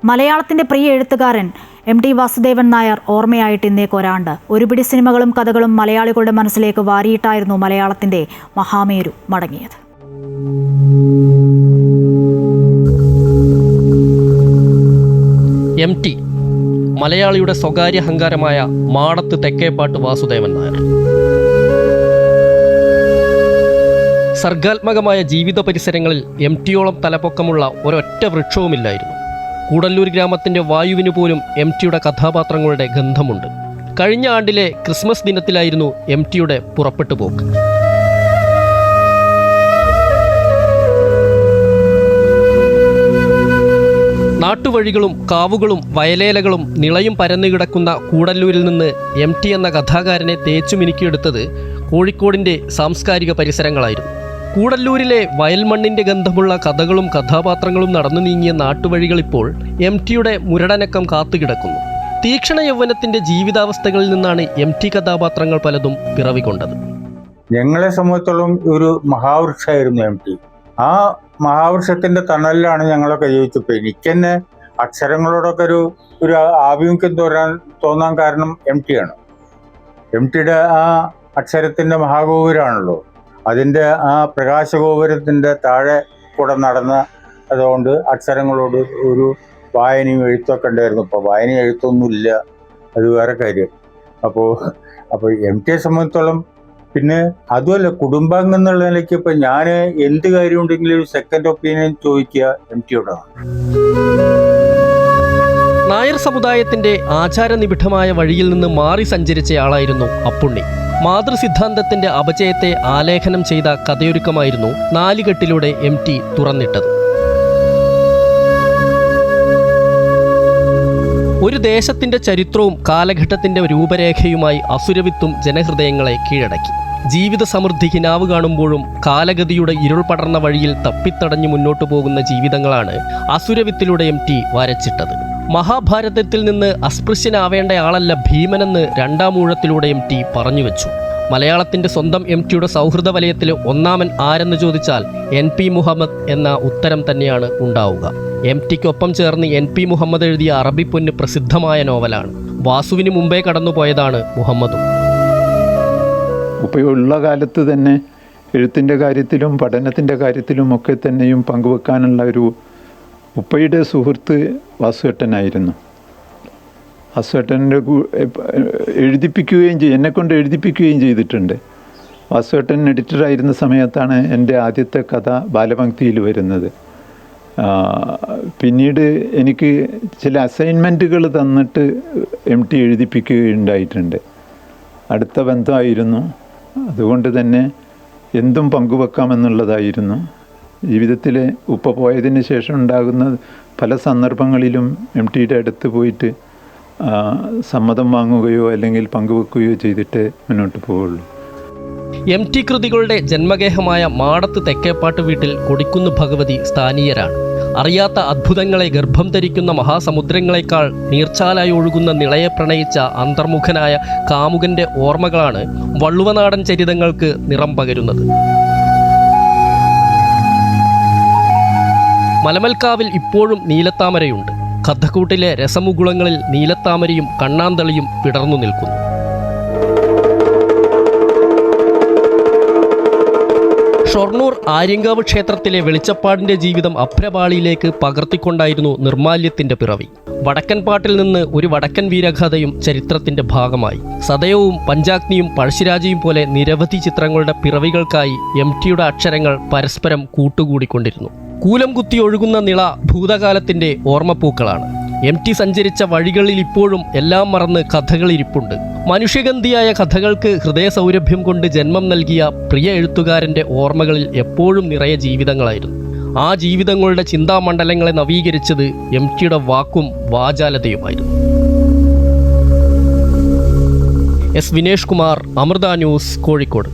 മലയാളത്തിന്റെ പ്രിയ എഴുത്തുകാരൻ MT വാസുദേവൻ നായർ ഓർമ്മയായിട്ട് ഇന്നേക്കൊരാണ്ട്. ഒരുപിടി സിനിമകളും കഥകളും മലയാളികളുടെ മനസ്സിലേക്ക് വാരിയിട്ടായിരുന്നു മലയാളത്തിന്റെ മഹാമേരു മടങ്ങിയത്. MT മലയാളിയുടെ സ്വകാര്യ അഹങ്കാരമായ മാടത്ത് തെക്കേപ്പാട്ട് വാസുദേവൻ നായർ. സർഗാത്മകമായ ജീവിത പരിസരങ്ങളിൽ MTയോളം തലപ്പൊക്കമുള്ള ഒരൊറ്റ വൃക്ഷവുമില്ലായിരുന്നു. കൂടല്ലൂർ ഗ്രാമത്തിൻ്റെ വായുവിന് പോലും MTയുടെ കഥാപാത്രങ്ങളുടെ ഗന്ധമുണ്ട്. കഴിഞ്ഞ ആണ്ടിലെ ക്രിസ്മസ് ദിനത്തിലായിരുന്നു MTയുടെ പുറപ്പെട്ടുപോക്ക്. നാട്ടുവഴികളും കാവുകളും വയലേലകളും നിളയും പരന്നു കിടക്കുന്ന കൂടല്ലൂരിൽ നിന്ന് MT എന്ന കഥാകാരനെ തേച്ചുമിനുക്കിയെടുത്തത് കോഴിക്കോടിൻ്റെ സാംസ്കാരിക പരിസരങ്ങളായിരുന്നു. കൂടല്ലൂരിലെ വയൽമണ്ണിൻ്റെ ഗന്ധമുള്ള കഥകളും കഥാപാത്രങ്ങളും നടന്നു നീങ്ങിയ നാട്ടുവഴികളിപ്പോൾ MTയുടെ മുരടനക്കം കാത്തുകിടക്കുന്നു. തീക്ഷണ യൗവനത്തിൻ്റെ ജീവിതാവസ്ഥകളിൽ നിന്നാണ് MT കഥാപാത്രങ്ങൾ പലതും പിറവികൊണ്ടത്. ഞങ്ങളെ സംബന്ധിച്ചോളം ഒരു മഹാവൃക്ഷമായിരുന്നു MT. ആ മഹാവൃക്ഷത്തിന്റെ തണലിലാണ് ഞങ്ങളൊക്കെ ജീവിച്ചപ്പോൾ എനിക്ക് തന്നെ അക്ഷരങ്ങളോടൊക്കെ ഒരു ആഭിമുഖ്യം തോന്നാൻ കാരണം MT ആണ്. MTയുടെ ആ അക്ഷരത്തിന്റെ മഹാഗോപുരമാണല്ലോ. അതിൻ്റെ ആ പ്രകാശഗോപുരത്തിൻ്റെ താഴെ കൂടെ നടന്ന അതുകൊണ്ട് അക്ഷരങ്ങളോട് ഒരു വായനയും എഴുത്തൊക്കെ ഉണ്ടായിരുന്നു. ഇപ്പോൾ വായനയും എഴുത്തൊന്നുമില്ല, അത് വേറെ കാര്യം. അപ്പോൾ MTയെ സംബന്ധിച്ചോളം പിന്നെ അതുമല്ല, കുടുംബാംഗം എന്നുള്ള നിലയ്ക്ക് ഇപ്പം ഞാൻ എന്ത് കാര്യം ഉണ്ടെങ്കിലും ഒരു സെക്കൻഡ് ഒപ്പീനിയൻ ചോദിക്കുക MTയോടാണ്. നായർ സമുദായത്തിന്റെ ആചാരനിബിഡമായ വഴിയിൽ നിന്ന് മാറി സഞ്ചരിച്ചയാളായിരുന്നു അപ്പുണ്ണി. മാതൃസിദ്ധാന്തത്തിന്റെ അപജയത്തെ ആലേഖനം ചെയ്ത കഥയൊരുക്കമായിരുന്നു നാലുകെട്ടിലൂടെ MT തുറന്നിട്ടത്. ഒരു ദേശത്തിന്റെ ചരിത്രവും കാലഘട്ടത്തിന്റെ രൂപരേഖയുമായി അസുരവിത്തും ജനഹൃദയങ്ങളെ കീഴടക്കി. ജീവിത സമൃദ്ധി കിനാവ് കാണുമ്പോഴും കാലഗതിയുടെ ഇരുൾ പടർന്ന വഴിയിൽ തപ്പിത്തടഞ്ഞു മുന്നോട്ടു പോകുന്ന ജീവിതങ്ങളാണ് അസുരവിത്തിലൂടെ MT വരച്ചിട്ടത്. മഹാഭാരതത്തിൽ നിന്ന് അസ്പൃശ്യനാവേണ്ടയാളല്ല ഭീമനെന്ന് രണ്ടാം ഊഴത്തിലൂടെ MT പറഞ്ഞു വെച്ചു. മലയാളത്തിന്റെ സ്വന്തം MTയുടെ സൗഹൃദ വലയത്തിൽ ഒന്നാമൻ ആരെന്ന് ചോദിച്ചാൽ NP മുഹമ്മദ് എന്ന ഉത്തരം തന്നെയാണ് ഉണ്ടാവുക. MTക്കൊപ്പം ചേർന്ന് NP മുഹമ്മദ് എഴുതിയ അറബിപ്പൊന്ന് പ്രസിദ്ധമായ നോവലാണ്. വാസുവിന് മുമ്പേ കടന്നുപോയതാണ് മുഹമ്മദും. ഉള്ള കാലത്ത് തന്നെ എഴുത്തിൻ്റെ കാര്യത്തിലും പഠനത്തിൻ്റെ കാര്യത്തിലും ഒക്കെ തന്നെയും പങ്കുവെക്കാനുള്ള ഒരു ഉപ്പയുടെ സുഹൃത്ത് വാസുവേട്ടനായിരുന്നു. വാസുവേട്ടൻ്റെ എന്നെക്കൊണ്ട് എഴുതിപ്പിക്കുകയും ചെയ്തിട്ടുണ്ട്. വാസുവേട്ടൻ എഡിറ്ററായിരുന്ന സമയത്താണ് എൻ്റെ ആദ്യത്തെ കഥ ബാലപംക്തിയിൽ വരുന്നത്. പിന്നീട് എനിക്ക് ചില അസൈൻമെൻറ്റുകൾ തന്നിട്ട് MT എഴുതിപ്പിക്കുകയുണ്ടായിട്ടുണ്ട്. അടുത്ത ബന്ധമായിരുന്നു. അതുകൊണ്ട് തന്നെ എന്തും പങ്കുവെക്കാമെന്നുള്ളതായിരുന്നു. ജീവിതത്തിൽ ഉപ്പ പോയതിന് ശേഷം ഉണ്ടാകുന്ന പല സന്ദർഭങ്ങളിലും MTയുടെ അടുത്ത് പോയിട്ട് സമ്മതം വാങ്ങുകയോ അല്ലെങ്കിൽ പങ്കുവെക്കുകയോ ചെയ്തിട്ട് മുന്നോട്ട് പോവുള്ളൂ. MT കൃതികളുടെ ജന്മഗേഹമായ മാടത്ത് തെക്കേപ്പാട്ട് വീട്ടിൽ കൊടിക്കുന്ന് ഭഗവതി സ്ഥാനീയരാണ്. അറിയാത്ത അത്ഭുതങ്ങളെ ഗർഭം ധരിക്കുന്ന മഹാസമുദ്രങ്ങളെക്കാൾ നീർച്ചാലായി ഒഴുകുന്ന നിളയെ പ്രണയിച്ച അന്തർമുഖനായ കാമുകന്റെ ഓർമ്മകളാണ് വള്ളുവനാടൻ ചരിതങ്ങൾക്ക് നിറം പകരുന്നത്. മലമൽക്കാവിൽ ഇപ്പോഴും നീലത്താമരയുണ്ട്. കഥക്കൂട്ടിലെ രസമുകുളങ്ങളിൽ നീലത്താമരയും കണ്ണാന്തളിയും വിടർന്നു നിൽക്കുന്നു. ഷൊർണൂർ ആര്യങ്കാവ് ക്ഷേത്രത്തിലെ വെളിച്ചപ്പാടിന്റെ ജീവിതം അഭ്രപാളിയിലേക്ക് പകർത്തിക്കൊണ്ടായിരുന്നു നിർമാല്യത്തിന്റെ പിറവി. വടക്കൻ പാട്ടിൽ നിന്ന് ഒരു വടക്കൻ വീരഗാഥയും ചരിത്രത്തിന്റെ ഭാഗമായി. സദയവും പഞ്ചാഗ്നിയും പഴശ്ശിരാജയും പോലെ നിരവധി ചിത്രങ്ങളുടെ പിറവികൾക്കായി MTയുടെ അക്ഷരങ്ങൾ പരസ്പരം കൂട്ടുകൂടിക്കൊണ്ടിരുന്നു. കൂലം കുത്തി ഒഴുകുന്ന നിള ഭൂതകാലത്തിന്റെ ഓർമ്മപ്പൂക്കളാണ്. MT സഞ്ചരിച്ച വഴികളിൽ ഇപ്പോഴും എല്ലാം മറന്ന് കഥകളിരിപ്പുണ്ട്. മനുഷ്യഗന്ധിയായ കഥകൾക്ക് ഹൃദയസൗരഭ്യം കൊണ്ട് ജന്മം നൽകിയ പ്രിയ എഴുത്തുകാരൻ്റെ ഓർമ്മകളിൽ എപ്പോഴും നിറയെ ജീവിതങ്ങളായിരുന്നു. ആ ജീവിതങ്ങളുടെ ചിന്താമണ്ഡലങ്ങളെ നവീകരിച്ചത് MTയുടെ വാക്കും വാചാലതയുമായിരുന്നു. S. വിനേഷ് കുമാർ, അമൃത ന്യൂസ്, കോഴിക്കോട്.